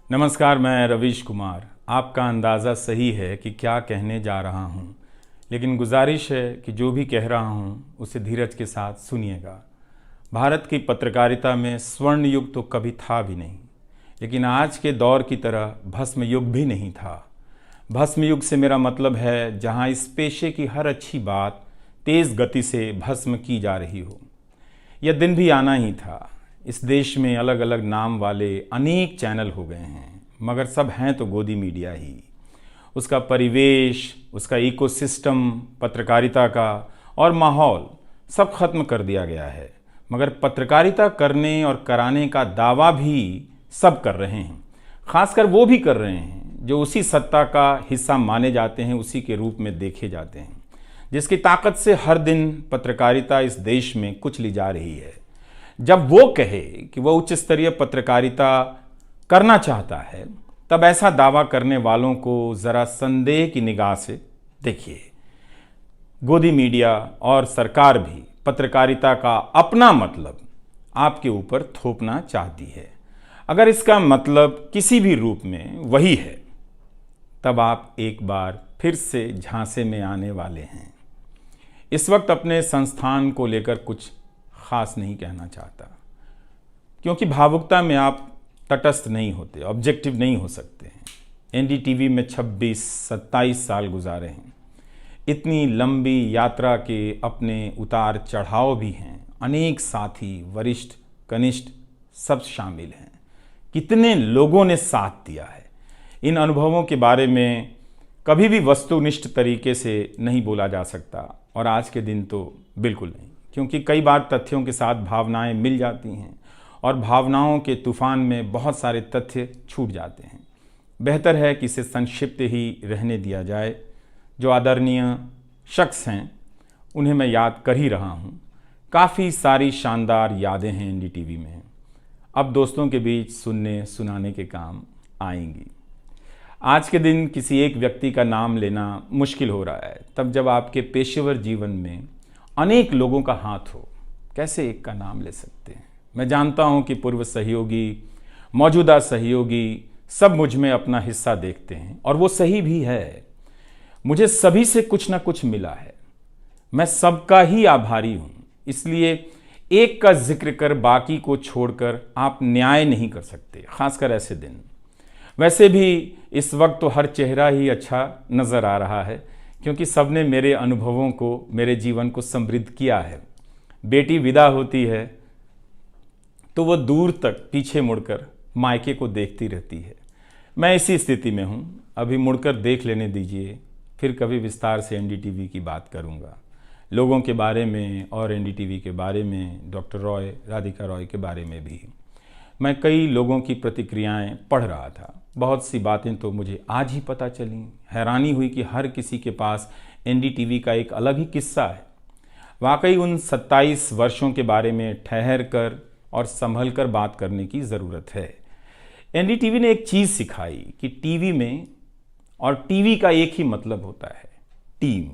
नमस्कार, मैं रवीश कुमार। आपका अंदाज़ा सही है कि क्या कहने जा रहा हूँ, लेकिन गुजारिश है कि जो भी कह रहा हूँ उसे धीरज के साथ सुनिएगा। भारत की पत्रकारिता में स्वर्ण युग तो कभी था भी नहीं, लेकिन आज के दौर की तरह भस्म युग भी नहीं था। भस्म युग से मेरा मतलब है जहाँ इस पेशे की हर अच्छी बात तेज़ गति से भस्म की जा रही हो। यह दिन भी आना ही था। इस देश में अलग अलग नाम वाले अनेक चैनल हो गए हैं, मगर सब हैं तो गोदी मीडिया ही। उसका परिवेश, उसका इकोसिस्टम, पत्रकारिता का और माहौल सब खत्म कर दिया गया है। मगर पत्रकारिता करने और कराने का दावा भी सब कर रहे हैं। खासकर वो भी कर रहे हैं जो उसी सत्ता का हिस्सा माने जाते हैं, उसी के रूप में देखे जाते हैं, जिसकी ताकत से हर दिन पत्रकारिता इस देश में कुचली जा रही है। जब वो कहे कि वह उच्च स्तरीय पत्रकारिता करना चाहता है, तब ऐसा दावा करने वालों को ज़रा संदेह की निगाह से देखिए। गोदी मीडिया और सरकार भी पत्रकारिता का अपना मतलब आपके ऊपर थोपना चाहती है। अगर इसका मतलब किसी भी रूप में वही है, तब आप एक बार फिर से झांसे में आने वाले हैं। इस वक्त अपने संस्थान को लेकर कुछ खास नहीं कहना चाहता, क्योंकि भावुकता में आप तटस्थ नहीं होते, ऑब्जेक्टिव नहीं हो सकते हैं। एनडीटीवी में 26-27 साल गुजारे हैं। इतनी लंबी यात्रा के अपने उतार चढ़ाव भी हैं। अनेक साथी, वरिष्ठ, कनिष्ठ सब शामिल हैं। कितने लोगों ने साथ दिया है। इन अनुभवों के बारे में कभी भी वस्तुनिष्ठ तरीके से नहीं बोला जा सकता, और आज के दिन तो बिल्कुल नहीं, क्योंकि कई बार तथ्यों के साथ भावनाएं मिल जाती हैं और भावनाओं के तूफान में बहुत सारे तथ्य छूट जाते हैं। बेहतर है कि इसे संक्षिप्त ही रहने दिया जाए। जो आदरणीय शख्स हैं उन्हें मैं याद कर ही रहा हूँ। काफ़ी सारी शानदार यादें हैं एनडीटीवी में, अब दोस्तों के बीच सुनने सुनाने के काम आएंगी। आज के दिन किसी एक व्यक्ति का नाम लेना मुश्किल हो रहा है, तब जब आपके पेशेवर जीवन में अनेक लोगों का हाथ हो, कैसे एक का नाम ले सकते हैं। मैं जानता हूं कि पूर्व सहयोगी, मौजूदा सहयोगी सब मुझ में अपना हिस्सा देखते हैं, और वो सही भी है। मुझे सभी से कुछ ना कुछ मिला है। मैं सबका ही आभारी हूं। इसलिए एक का जिक्र कर बाकी को छोड़कर आप न्याय नहीं कर सकते, खासकर ऐसे दिन। वैसे भी इस वक्त तो हर चेहरा ही अच्छा नज़र आ रहा है, क्योंकि सबने मेरे अनुभवों को, मेरे जीवन को समृद्ध किया है। बेटी विदा होती है तो वो दूर तक पीछे मुड़कर मायके को देखती रहती है। मैं इसी स्थिति में हूँ। अभी मुड़कर देख लेने दीजिए, फिर कभी विस्तार से एनडीटीवी की बात करूँगा, लोगों के बारे में और एनडीटीवी के बारे में, डॉक्टर रॉय, राधिका रॉय के बारे में भी। मैं कई लोगों की प्रतिक्रियाएं पढ़ रहा था। बहुत सी बातें तो मुझे आज ही पता चली। हैरानी हुई कि हर किसी के पास एनडीटीवी का एक अलग ही किस्सा है। वाकई उन 27 वर्षों के बारे में ठहर कर और संभल कर बात करने की ज़रूरत है। एनडीटीवी ने एक चीज़ सिखाई कि टीवी में और टीवी का एक ही मतलब होता है, टीम।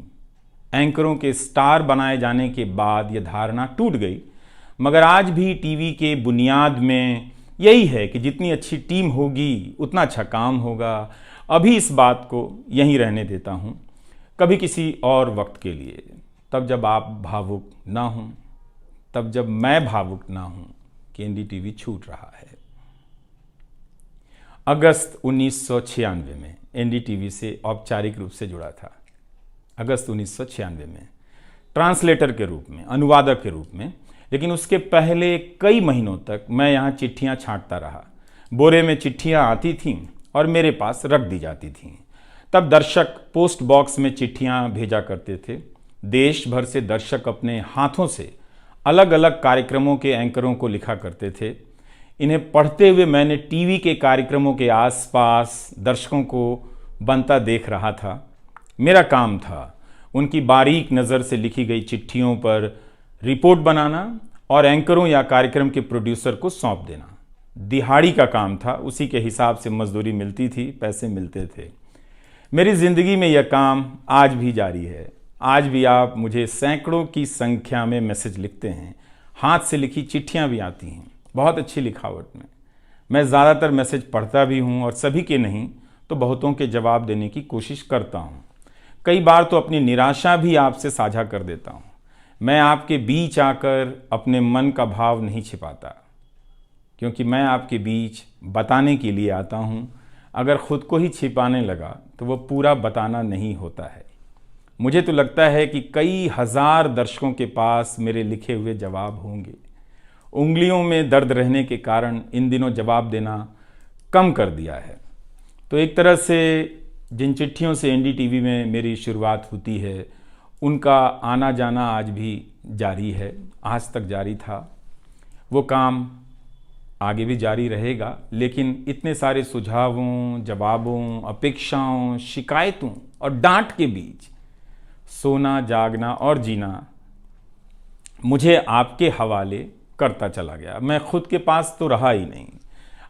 एंकरों के स्टार बनाए जाने के बाद यह धारणा टूट गई, मगर आज भी टीवी के बुनियाद में यही है कि जितनी अच्छी टीम होगी उतना अच्छा काम होगा। अभी इस बात को यहीं रहने देता हूँ, कभी किसी और वक्त के लिए, तब जब आप भावुक ना हों, तब जब मैं भावुक ना हूँ कि एनडीटीवी छूट रहा है। अगस्त 1996 में एनडीटीवी से औपचारिक रूप से जुड़ा था। अगस्त 1996 में ट्रांसलेटर के रूप में, अनुवादक के रूप में। लेकिन उसके पहले कई महीनों तक मैं यहाँ चिट्ठियाँ छांटता रहा। बोरे में चिट्ठियाँ आती थीं और मेरे पास रख दी जाती थीं। तब दर्शक पोस्ट बॉक्स में चिट्ठियाँ भेजा करते थे। देश भर से दर्शक अपने हाथों से अलग अलग कार्यक्रमों के एंकरों को लिखा करते थे। इन्हें पढ़ते हुए मैंने टीवी के कार्यक्रमों के आसपास दर्शकों को बनता देख रहा था। मेरा काम था उनकी बारीक नज़र से लिखी गई चिट्ठियों पर रिपोर्ट बनाना और एंकरों या कार्यक्रम के प्रोड्यूसर को सौंप देना। दिहाड़ी का काम था, उसी के हिसाब से मजदूरी मिलती थी, पैसे मिलते थे। मेरी ज़िंदगी में यह काम आज भी जारी है। आज भी आप मुझे सैकड़ों की संख्या में मैसेज लिखते हैं, हाथ से लिखी चिट्ठियां भी आती हैं, बहुत अच्छी लिखावट में। मैं ज़्यादातर मैसेज पढ़ता भी हूँ और सभी के नहीं तो बहुतों के जवाब देने की कोशिश करता हूँ। कई बार तो अपनी निराशा भी आपसे साझा कर देता हूँ। मैं आपके बीच आकर अपने मन का भाव नहीं छिपाता, क्योंकि मैं आपके बीच बताने के लिए आता हूँ। अगर खुद को ही छिपाने लगा तो वो पूरा बताना नहीं होता है। मुझे तो लगता है कि कई हजार दर्शकों के पास मेरे लिखे हुए जवाब होंगे। उंगलियों में दर्द रहने के कारण इन दिनों जवाब देना कम कर दिया है। तो एक तरह से जिन चिट्ठियों से एनडीटीवी में मेरी शुरुआत होती है, उनका आना जाना आज भी जारी है, आज तक जारी था। वो काम आगे भी जारी रहेगा, लेकिन इतने सारे सुझावों, जवाबों, अपेक्षाओं, शिकायतों और डांट के बीच सोना, जागना और जीना मुझे आपके हवाले करता चला गया। मैं खुद के पास तो रहा ही नहीं,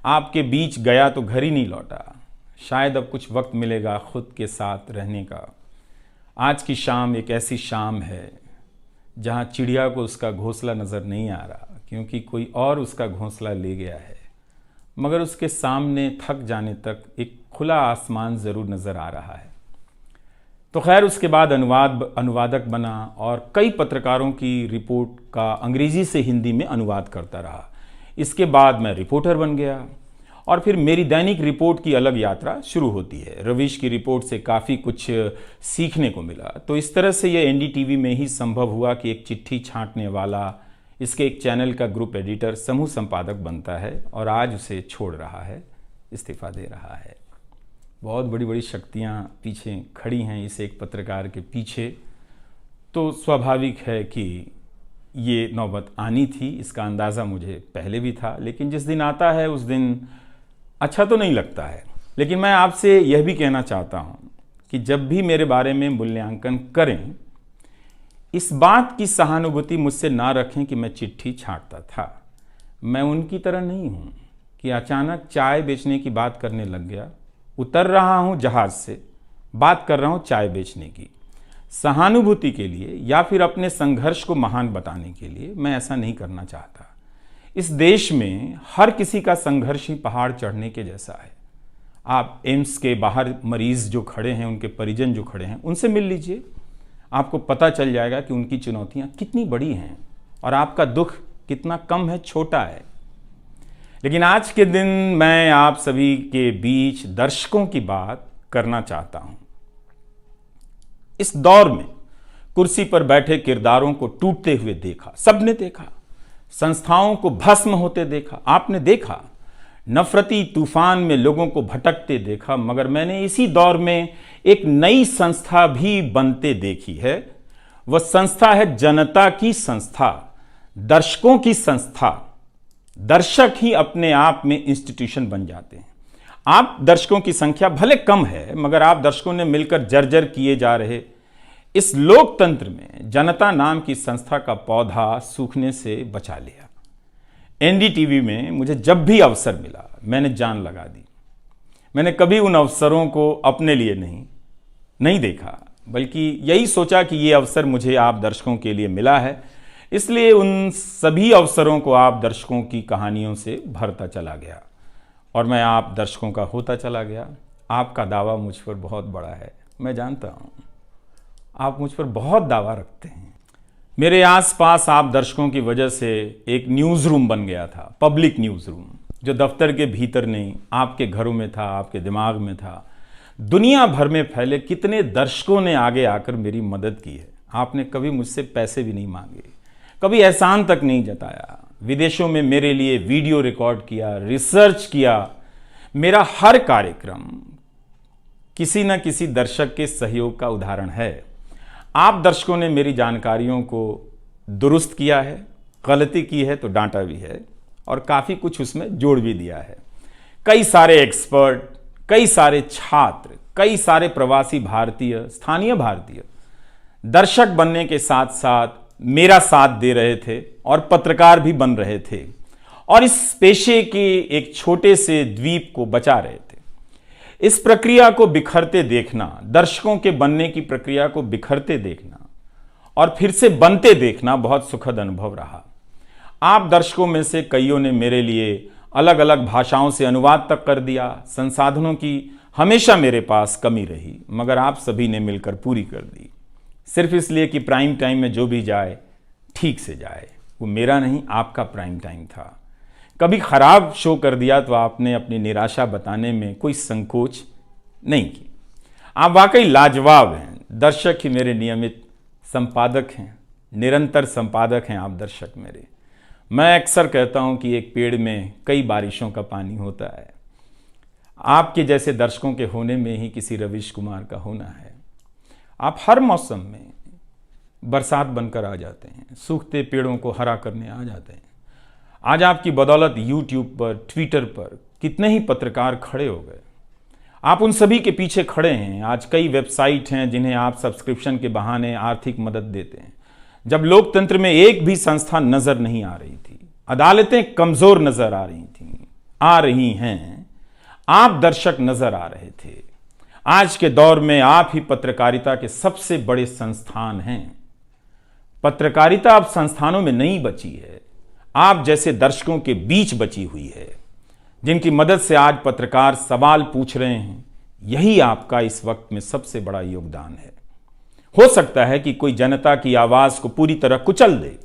आपके बीच गया तो घर ही नहीं लौटा। शायद अब कुछ वक्त मिलेगा खुद के साथ रहने का। आज की शाम एक ऐसी शाम है जहां चिड़िया को उसका घोंसला नज़र नहीं आ रहा, क्योंकि कोई और उसका घोंसला ले गया है, मगर उसके सामने थक जाने तक एक खुला आसमान ज़रूर नज़र आ रहा है। तो खैर, उसके बाद अनुवादक बना और कई पत्रकारों की रिपोर्ट का अंग्रेज़ी से हिंदी में अनुवाद करता रहा। इसके बाद मैं रिपोर्टर बन गया और फिर मेरी दैनिक रिपोर्ट की अलग यात्रा शुरू होती है। रवीश की रिपोर्ट से काफ़ी कुछ सीखने को मिला। तो इस तरह से ये एनडीटीवी में ही संभव हुआ कि एक चिट्ठी छांटने वाला इसके एक चैनल का ग्रुप एडिटर समूह संपादक बनता है और आज उसे छोड़ रहा है, इस्तीफा दे रहा है। बहुत बड़ी बड़ी शक्तियाँ पीछे खड़ी हैं इस एक पत्रकार के पीछे। तो स्वाभाविक है कि ये नौबत आनी थी, इसका अंदाज़ा मुझे पहले भी था। लेकिन जिस दिन आता है उस दिन अच्छा तो नहीं लगता है। लेकिन मैं आपसे यह भी कहना चाहता हूँ कि जब भी मेरे बारे में मूल्यांकन करें, इस बात की सहानुभूति मुझसे ना रखें कि मैं चिट्ठी छांटता था। मैं उनकी तरह नहीं हूँ कि अचानक चाय बेचने की बात करने लग गया। उतर रहा हूँ जहाज़ से, बात कर रहा हूँ चाय बेचने की। सहानुभूति के लिए या फिर अपने संघर्ष को महान बताने के लिए मैं ऐसा नहीं करना चाहता। इस देश में हर किसी का संघर्ष ही पहाड़ चढ़ने के जैसा है। आप एम्स के बाहर मरीज जो खड़े हैं, उनके परिजन जो खड़े हैं, उनसे मिल लीजिए। आपको पता चल जाएगा कि उनकी चुनौतियां कितनी बड़ी हैं और आपका दुख कितना कम है, छोटा है। लेकिन आज के दिन मैं आप सभी के बीच दर्शकों की बात करना चाहता हूं। इस दौर में कुर्सी पर बैठे किरदारों को टूटते हुए देखा, सबने देखा। संस्थाओं को भस्म होते देखा, आपने देखा। नफरती तूफान में लोगों को भटकते देखा, मगर मैंने इसी दौर में एक नई संस्था भी बनते देखी है। वह संस्था है जनता की संस्था, दर्शकों की संस्था। दर्शक ही अपने आप में इंस्टीट्यूशन बन जाते हैं। आप दर्शकों की संख्या भले कम है, मगर आप दर्शकों ने मिलकर जर्जर किए जा रहे इस लोकतंत्र में जनता नाम की संस्था का पौधा सूखने से बचा लिया। एनडीटीवी में मुझे जब भी अवसर मिला मैंने जान लगा दी। मैंने कभी उन अवसरों को अपने लिए नहीं देखा, बल्कि यही सोचा कि ये अवसर मुझे आप दर्शकों के लिए मिला है, इसलिए उन सभी अवसरों को आप दर्शकों की कहानियों से भरता चला गया और मैं आप दर्शकों का होता चला गया। आपका दावा मुझ पर बहुत बड़ा है, मैं जानता हूँ। आप मुझ पर बहुत दावा रखते हैं। मेरे आसपास आप दर्शकों की वजह से एक न्यूज़ रूम बन गया था, पब्लिक न्यूज़ रूम, जो दफ्तर के भीतर नहीं, आपके घरों में था, आपके दिमाग में था। दुनिया भर में फैले कितने दर्शकों ने आगे आकर मेरी मदद की है। आपने कभी मुझसे पैसे भी नहीं मांगे, कभी एहसान तक नहीं जताया। विदेशों में मेरे लिए वीडियो रिकॉर्ड किया, रिसर्च किया। मेरा हर कार्यक्रम किसी न किसी दर्शक के सहयोग का उदाहरण है। आप दर्शकों ने मेरी जानकारियों को दुरुस्त किया है, गलती की है तो डांटा भी है और काफ़ी कुछ उसमें जोड़ भी दिया है। कई सारे एक्सपर्ट, कई सारे छात्र, कई सारे प्रवासी भारतीय, स्थानीय भारतीय दर्शक बनने के साथ साथ मेरा साथ दे रहे थे और पत्रकार भी बन रहे थे और इस पेशे के एक छोटे से द्वीप को बचा रहे थे। इस प्रक्रिया को बिखरते देखना, दर्शकों के बनने की प्रक्रिया को बिखरते देखना और फिर से बनते देखना बहुत सुखद अनुभव रहा। आप दर्शकों में से कईयों ने मेरे लिए अलग अलग भाषाओं से अनुवाद तक कर दिया। संसाधनों की हमेशा मेरे पास कमी रही, मगर आप सभी ने मिलकर पूरी कर दी, सिर्फ इसलिए कि प्राइम टाइम में जो भी जाए ठीक से जाए। वो मेरा नहीं, आपका प्राइम टाइम था। कभी खराब शो कर दिया तो आपने अपनी निराशा बताने में कोई संकोच नहीं की। आप वाकई लाजवाब हैं। दर्शक ही मेरे नियमित संपादक हैं, निरंतर संपादक हैं आप दर्शक मेरे। मैं अक्सर कहता हूं कि एक पेड़ में कई बारिशों का पानी होता है। आपके जैसे दर्शकों के होने में ही किसी रवीश कुमार का होना है। आप हर मौसम में बरसात बनकर आ जाते हैं, सूखते पेड़ों को हरा करने आ जाते हैं। आज आपकी बदौलत यूट्यूब पर, ट्विटर पर कितने ही पत्रकार खड़े हो गए। आप उन सभी के पीछे खड़े हैं। आज कई वेबसाइट हैं जिन्हें आप सब्सक्रिप्शन के बहाने आर्थिक मदद देते हैं। जब लोकतंत्र में एक भी संस्था नजर नहीं आ रही थी, अदालतें कमजोर नजर आ रही थी, आ रही हैं, आप दर्शक नजर आ रहे थे। आज के दौर में आप ही पत्रकारिता के सबसे बड़े संस्थान हैं। पत्रकारिता अब संस्थानों में नहीं बची है, आप जैसे दर्शकों के बीच बची हुई है, जिनकी मदद से आज पत्रकार सवाल पूछ रहे हैं। यही आपका इस वक्त में सबसे बड़ा योगदान है। हो सकता है कि कोई जनता की आवाज को पूरी तरह कुचल दे,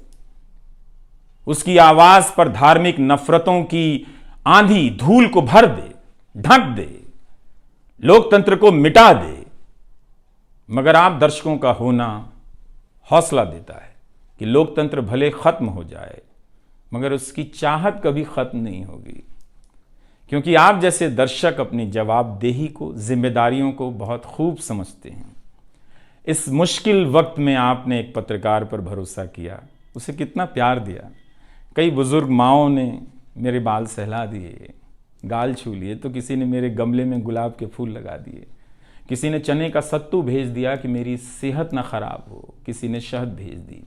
उसकी आवाज पर धार्मिक नफरतों की आंधी धूल को भर दे, ढक दे, लोकतंत्र को मिटा दे, मगर आप दर्शकों का होना हौसला देता है कि लोकतंत्र भले खत्म हो जाए, मगर उसकी चाहत कभी खत्म नहीं होगी, क्योंकि आप जैसे दर्शक अपनी जवाबदेही को, जिम्मेदारियों को बहुत खूब समझते हैं। इस मुश्किल वक्त में आपने एक पत्रकार पर भरोसा किया, उसे कितना प्यार दिया। कई बुजुर्ग माओं ने मेरे बाल सहला दिए, गाल छू लिए, तो किसी ने मेरे गमले में गुलाब के फूल लगा दिए, किसी ने चने का सत्तू भेज दिया कि मेरी सेहत ना खराब हो, किसी ने शहद भेज दी,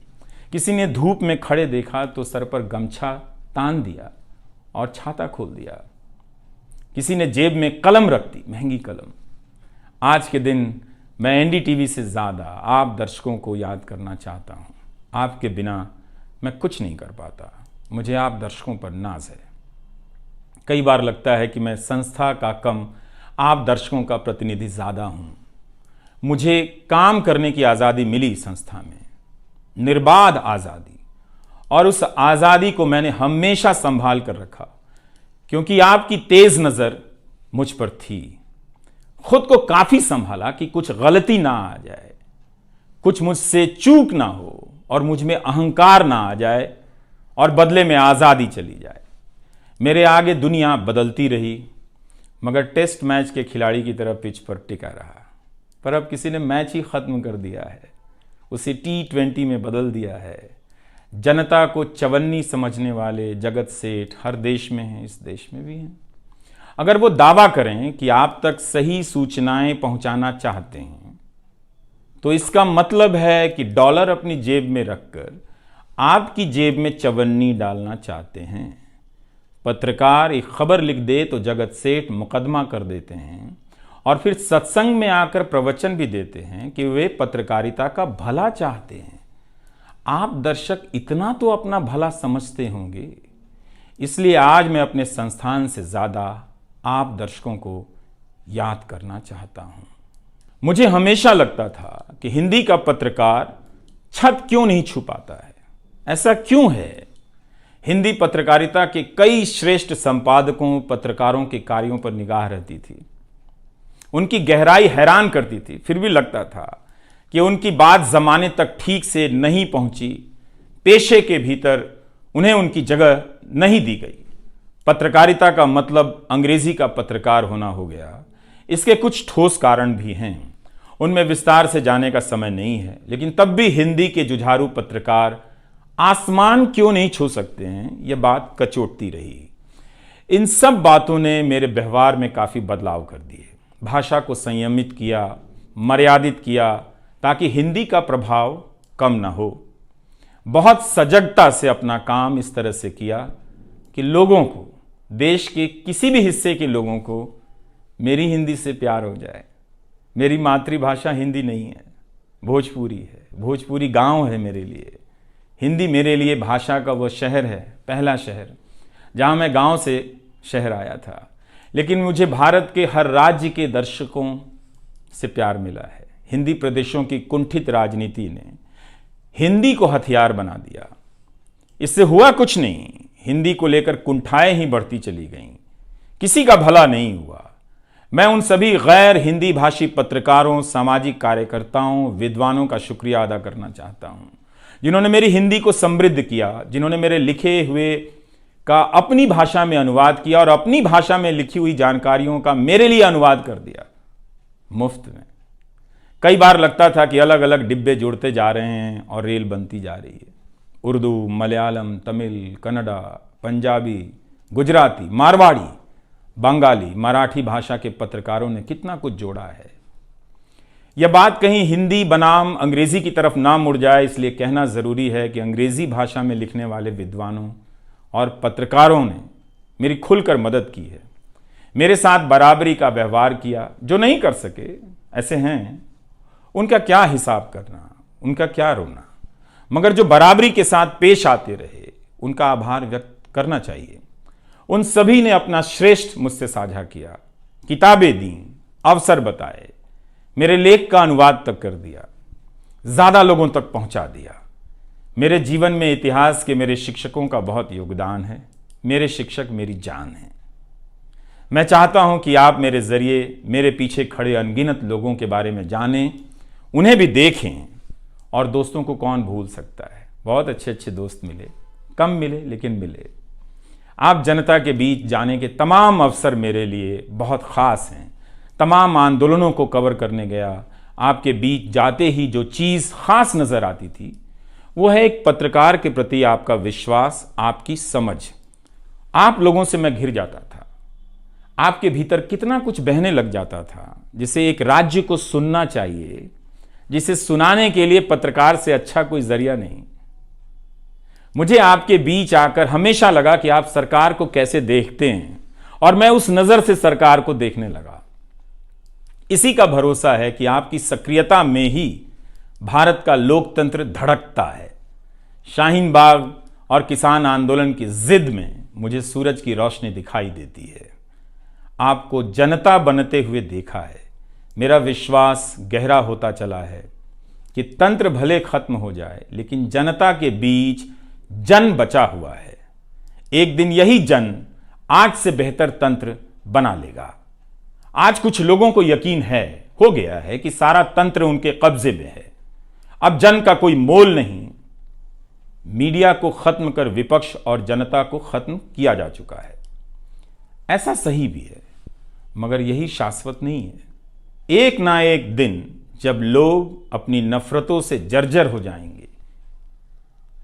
किसी ने धूप में खड़े देखा तो सर पर गमछा तान दिया और छाता खोल दिया, किसी ने जेब में कलम रख दी, महंगी कलम। आज के दिन मैं एनडीटीवी से ज़्यादा आप दर्शकों को याद करना चाहता हूँ। आपके बिना मैं कुछ नहीं कर पाता। मुझे आप दर्शकों पर नाज है। कई बार लगता है कि मैं संस्था का कम, आप दर्शकों का प्रतिनिधि ज़्यादा हूँ। मुझे काम करने की आज़ादी मिली संस्था में, निर्बाध आज़ादी, और उस आज़ादी को मैंने हमेशा संभाल कर रखा, क्योंकि आपकी तेज नज़र मुझ पर थी। खुद को काफ़ी संभाला कि कुछ गलती ना आ जाए, कुछ मुझसे चूक ना हो और मुझ में अहंकार ना आ जाए और बदले में आज़ादी चली जाए। मेरे आगे दुनिया बदलती रही, मगर टेस्ट मैच के खिलाड़ी की तरह पिच पर टिका रहा। पर अब किसी ने मैच ही ख़त्म कर दिया है, उसे T20 में बदल दिया है। जनता को चवन्नी समझने वाले जगत सेठ हर देश में हैं, इस देश में भी हैं। अगर वो दावा करें कि आप तक सही सूचनाएं पहुंचाना चाहते हैं, तो इसका मतलब है कि डॉलर अपनी जेब में रखकर आपकी जेब में चवन्नी डालना चाहते हैं। पत्रकार एक खबर लिख दे तो जगत सेठ मुकदमा कर देते हैं और फिर सत्संग में आकर प्रवचन भी देते हैं कि वे पत्रकारिता का भला चाहते हैं। आप दर्शक इतना तो अपना भला समझते होंगे। इसलिए आज मैं अपने संस्थान से ज़्यादा आप दर्शकों को याद करना चाहता हूं। मुझे हमेशा लगता था कि हिंदी का पत्रकार छत क्यों नहीं छुपाता है। ऐसा क्यों है? हिंदी पत्रकारिता के कई श्रेष्ठ संपादकों, पत्रकारों के कार्यों पर निगाह रहती थी। उनकी गहराई हैरान करती थी, फिर भी लगता था कि उनकी बात जमाने तक ठीक से नहीं पहुंची, पेशे के भीतर उन्हें उनकी जगह नहीं दी गई। पत्रकारिता का मतलब अंग्रेजी का पत्रकार होना हो गया। इसके कुछ ठोस कारण भी हैं, उनमें विस्तार से जाने का समय नहीं है, लेकिन तब भी हिंदी के जुझारू पत्रकार आसमान क्यों नहीं छू सकते हैं, यह बात कचोटती रही। इन सब बातों ने मेरे व्यवहार में काफ़ी बदलाव कर दिए। भाषा को संयमित किया, मर्यादित किया, ताकि हिंदी का प्रभाव कम ना हो। बहुत सजगता से अपना काम इस तरह से किया कि लोगों को, देश के किसी भी हिस्से के लोगों को मेरी हिंदी से प्यार हो जाए। मेरी मातृभाषा हिंदी नहीं है, भोजपुरी है। भोजपुरी गांव है मेरे लिए। हिंदी मेरे लिए भाषा का वो शहर है, पहला शहर, जहां मैं गांव से शहर आया था, लेकिन मुझे भारत के हर राज्य के दर्शकों से प्यार मिला है। हिंदी प्रदेशों की कुंठित राजनीति ने हिंदी को हथियार बना दिया। इससे हुआ कुछ नहीं, हिंदी को लेकर कुंठाएं ही बढ़ती चली गईं, किसी का भला नहीं हुआ। मैं उन सभी गैर हिंदी भाषी पत्रकारों, सामाजिक कार्यकर्ताओं, विद्वानों का शुक्रिया अदा करना चाहता हूं, जिन्होंने मेरी हिंदी को समृद्ध किया, जिन्होंने मेरे लिखे हुए का अपनी भाषा में अनुवाद किया और अपनी भाषा में लिखी हुई जानकारियों का मेरे लिए अनुवाद कर दिया मुफ्त में। कई बार लगता था कि अलग अलग डिब्बे जुड़ते जा रहे हैं और रेल बनती जा रही है। उर्दू, मलयालम, तमिल, कन्नड़ा, पंजाबी, गुजराती, मारवाड़ी, बंगाली, मराठी भाषा के पत्रकारों ने कितना कुछ जोड़ा है। यह बात कहीं हिंदी बनाम अंग्रेजी की तरफ ना मुड़ जाए, इसलिए कहना जरूरी है कि अंग्रेजी भाषा में लिखने वाले विद्वानों और पत्रकारों ने मेरी खुलकर मदद की है, मेरे साथ बराबरी का व्यवहार किया। जो नहीं कर सके, ऐसे हैं, उनका क्या हिसाब करना, उनका क्या रोना, मगर जो बराबरी के साथ पेश आते रहे, उनका आभार व्यक्त करना चाहिए। उन सभी ने अपना श्रेष्ठ मुझसे साझा किया, किताबें दी, अवसर बताए, मेरे लेख का अनुवाद तक कर दिया, ज्यादा लोगों तक पहुंचा दिया। मेरे जीवन में इतिहास के मेरे शिक्षकों का बहुत योगदान है। मेरे शिक्षक मेरी जान है। मैं चाहता हूं कि आप मेरे जरिए मेरे पीछे खड़े अनगिनत लोगों के बारे में जानें, उन्हें भी देखें। और दोस्तों को कौन भूल सकता है, बहुत अच्छे अच्छे दोस्त मिले, कम मिले लेकिन मिले। आप जनता के बीच जाने के तमाम अवसर मेरे लिए बहुत खास हैं। तमाम आंदोलनों को कवर करने गया, आपके बीच जाते ही जो चीज़ खास नज़र आती थी वो है एक पत्रकार के प्रति आपका विश्वास, आपकी समझ। आप लोगों से मैं घिर जाता था। आपके भीतर कितना कुछ बहने लग जाता था, जिसे एक राज्य को सुनना चाहिए, जिसे सुनाने के लिए पत्रकार से अच्छा कोई जरिया नहीं। मुझे आपके बीच आकर हमेशा लगा कि आप सरकार को कैसे देखते हैं, और मैं उस नजर से सरकार को देखने लगा। इसी का भरोसा है कि आपकी सक्रियता में ही भारत का लोकतंत्र धड़कता है। शाहीन बाग और किसान आंदोलन की जिद में मुझे सूरज की रोशनी दिखाई देती है। आपको जनता बनते हुए देखा है। मेरा विश्वास गहरा होता चला है कि तंत्र भले खत्म हो जाए, लेकिन जनता के बीच जन बचा हुआ है। एक दिन यही जन आज से बेहतर तंत्र बना लेगा। आज कुछ लोगों को यकीन हो गया है कि सारा तंत्र उनके कब्जे में है। अब जन का कोई मोल नहीं। मीडिया को खत्म कर विपक्ष और जनता को खत्म किया जा चुका है। ऐसा सही भी है, मगर यही शाश्वत नहीं है। एक ना एक दिन जब लोग अपनी नफरतों से जर्जर हो जाएंगे,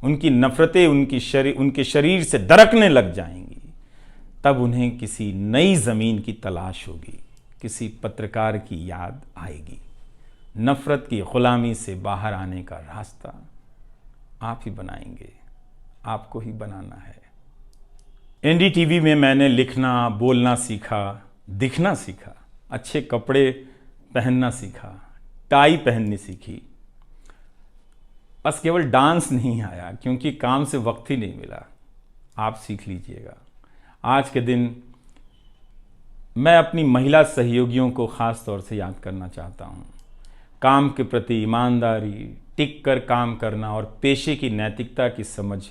उनकी नफरतें उनके शरीर से दरकने लग जाएंगी, तब उन्हें किसी नई जमीन की तलाश होगी, किसी पत्रकार की याद आएगी। नफरत की गुलामी से बाहर आने का रास्ता आप ही बनाएंगे, आपको ही बनाना है। एनडीटीवी में मैंने लिखना, बोलना सीखा, दिखना सीखा, अच्छे कपड़े पहनना सीखा, टाई पहननी सीखी। बस केवल डांस नहीं आया, क्योंकि काम से वक्त ही नहीं मिला। आप सीख लीजिएगा। आज के दिन मैं अपनी महिला सहयोगियों को खास तौर से याद करना चाहता हूँ। काम के प्रति ईमानदारी, टिक कर काम करना और पेशे की नैतिकता की समझ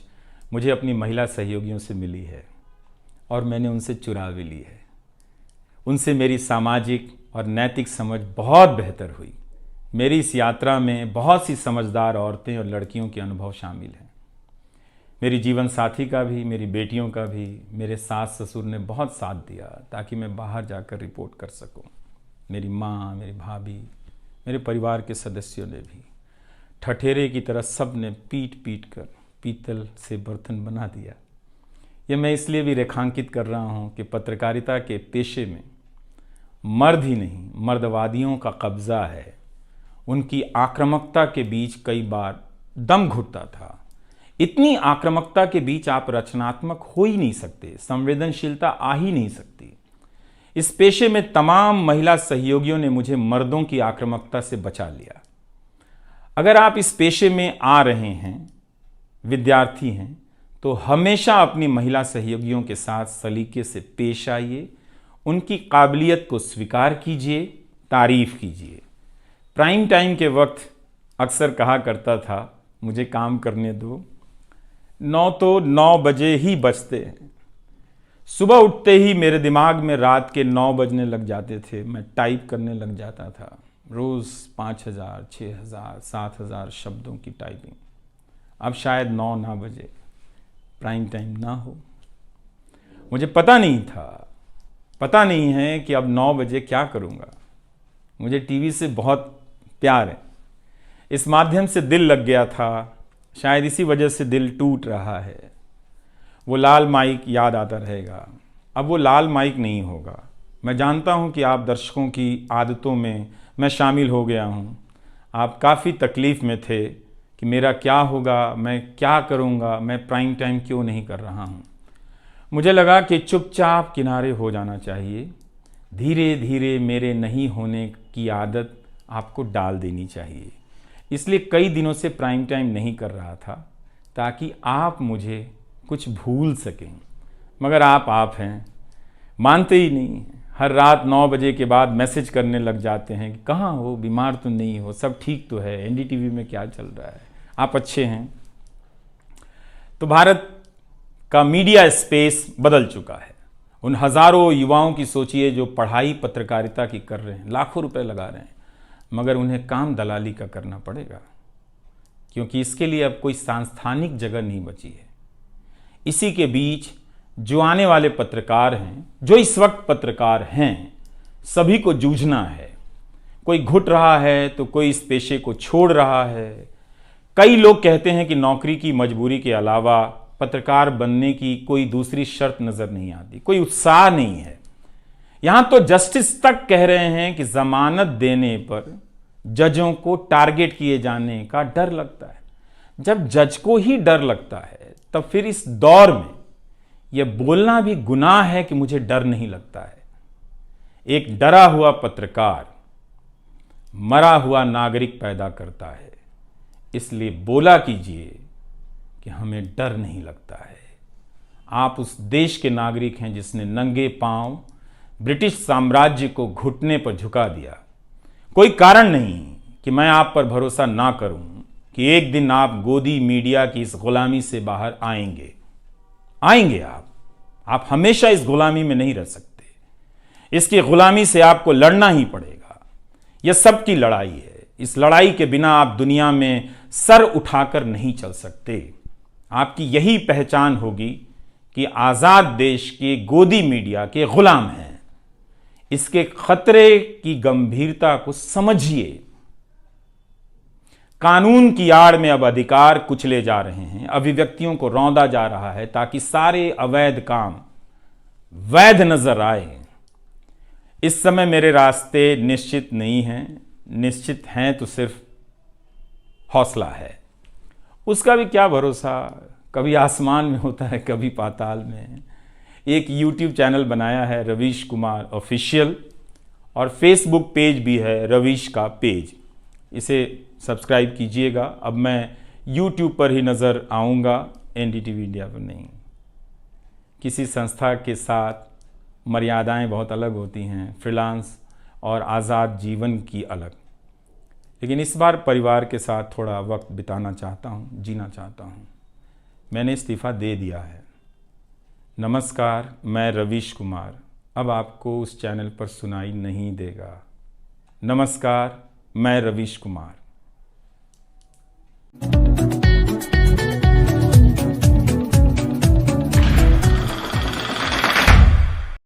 मुझे अपनी महिला सहयोगियों से मिली है, और मैंने उनसे चुरा भी ली है। उनसे मेरी सामाजिक और नैतिक समझ बहुत बेहतर हुई। मेरी इस यात्रा में बहुत सी समझदार औरतें और लड़कियों के अनुभव शामिल हैं। मेरी जीवन साथी का भी, मेरी बेटियों का भी, मेरे सास ससुर ने बहुत साथ दिया ताकि मैं बाहर जाकर रिपोर्ट कर सकूं। मेरी माँ, मेरी भाभी, मेरे परिवार के सदस्यों ने भी। ठठेरे की तरह सब ने पीट पीट कर पीतल से बर्तन बना दिया। ये मैं इसलिए भी रेखांकित कर रहा हूँ कि पत्रकारिता के पेशे में मर्द ही नहीं, मर्दवादियों का कब्जा है। उनकी आक्रामकता के बीच कई बार दम घुटता था। इतनी आक्रामकता के बीच आप रचनात्मक हो ही नहीं सकते, संवेदनशीलता आ ही नहीं सकती। इस पेशे में तमाम महिला सहयोगियों ने मुझे मर्दों की आक्रामकता से बचा लिया। अगर आप इस पेशे में आ रहे हैं, विद्यार्थी हैं, तो हमेशा अपनी महिला सहयोगियों के साथ सलीके से पेश आइए, उनकी काबिलियत को स्वीकार कीजिए, तारीफ कीजिए। प्राइम टाइम के वक्त अक्सर कहा करता था, मुझे काम करने दो, 9 तो 9 बजे ही बजते हैं। सुबह उठते ही मेरे दिमाग में रात के 9 बजने लग जाते थे। मैं टाइप करने लग जाता था, रोज़ 5000, 6000, 7000 शब्दों की टाइपिंग। अब शायद 9 ना बजे, प्राइम टाइम ना हो। मुझे पता नहीं था, पता नहीं है कि अब 9 बजे क्या करूँगा। मुझे टीवी से बहुत प्यार है, इस माध्यम से दिल लग गया था, शायद इसी वजह से दिल टूट रहा है। वो लाल माइक याद आता रहेगा, अब वो लाल माइक नहीं होगा। मैं जानता हूँ कि आप दर्शकों की आदतों में मैं शामिल हो गया हूँ। आप काफ़ी तकलीफ़ में थे कि मेरा क्या होगा, मैं क्या करूँगा, मैं प्राइम टाइम क्यों नहीं कर रहा हूँ। मुझे लगा कि चुपचाप किनारे हो जाना चाहिए, धीरे धीरे मेरे नहीं होने की आदत आपको डाल देनी चाहिए। इसलिए कई दिनों से प्राइम टाइम नहीं कर रहा था, ताकि आप मुझे कुछ भूल सकें। मगर आप हैं, मानते ही नहीं। हर रात 9 बजे के बाद मैसेज करने लग जाते हैं कि कहाँ हो, बीमार तो नहीं हो, सब ठीक तो है, एनडीटीवी में क्या चल रहा है, आप अच्छे हैं। तो भारत का मीडिया स्पेस बदल चुका है। उन हज़ारों युवाओं की सोचिए जो पढ़ाई पत्रकारिता की कर रहे हैं, लाखों रुपए लगा रहे हैं, मगर उन्हें काम दलाली का करना पड़ेगा, क्योंकि इसके लिए अब कोई सांस्थानिक जगह नहीं बची है। इसी के बीच जो आने वाले पत्रकार हैं, जो इस वक्त पत्रकार हैं, सभी को जूझना है। कोई घुट रहा है तो कोई इस पेशे को छोड़ रहा है। कई लोग कहते हैं कि नौकरी की मजबूरी के अलावा पत्रकार बनने की कोई दूसरी शर्त नजर नहीं आती, कोई उत्साह नहीं है। यहां तो जस्टिस तक कह रहे हैं कि जमानत देने पर जजों को टारगेट किए जाने का डर लगता है। जब जज को ही डर लगता है, तब फिर इस दौर में यह बोलना भी गुनाह है कि मुझे डर नहीं लगता है। एक डरा हुआ पत्रकार मरा हुआ नागरिक पैदा करता है। इसलिए बोला कीजिए कि हमें डर नहीं लगता है। आप उस देश के नागरिक हैं जिसने नंगे पांव ब्रिटिश साम्राज्य को घुटने पर झुका दिया। कोई कारण नहीं कि मैं आप पर भरोसा ना करूं कि एक दिन आप गोदी मीडिया की इस गुलामी से बाहर आएंगे। आप हमेशा इस गुलामी में नहीं रह सकते। इसकी गुलामी से आपको लड़ना ही पड़ेगा। यह सबकी लड़ाई है। इस लड़ाई के बिना आप दुनिया में सर उठाकर नहीं चल सकते। आपकी यही पहचान होगी कि आजाद देश के गोदी मीडिया के गुलाम हैं। इसके खतरे की गंभीरता को समझिए। कानून की आड़ में अब अधिकार कुचले जा रहे हैं, अभिव्यक्तियों को रौंदा जा रहा है, ताकि सारे अवैध काम वैध नजर आए। इस समय मेरे रास्ते निश्चित नहीं हैं, निश्चित हैं तो सिर्फ हौसला है। उसका भी क्या भरोसा, कभी आसमान में होता है, कभी पाताल में। एक YouTube चैनल बनाया है रवीश कुमार ऑफिशियल, और फेसबुक पेज भी है रवीश का पेज। इसे सब्सक्राइब कीजिएगा। अब मैं YouTube पर ही नज़र आऊँगा, एनडीटीवी इंडिया पर नहीं। किसी संस्था के साथ मर्यादाएं बहुत अलग होती हैं, फ्रीलांस और आज़ाद जीवन की अलग। लेकिन इस बार परिवार के साथ थोड़ा वक्त बिताना चाहता हूँ, जीना चाहता हूँ। मैंने इस्तीफ़ा दे दिया है। नमस्कार, मैं रवीश कुमार अब आपको उस चैनल पर सुनाई नहीं देगा। नमस्कार, मैं रवीश कुमार।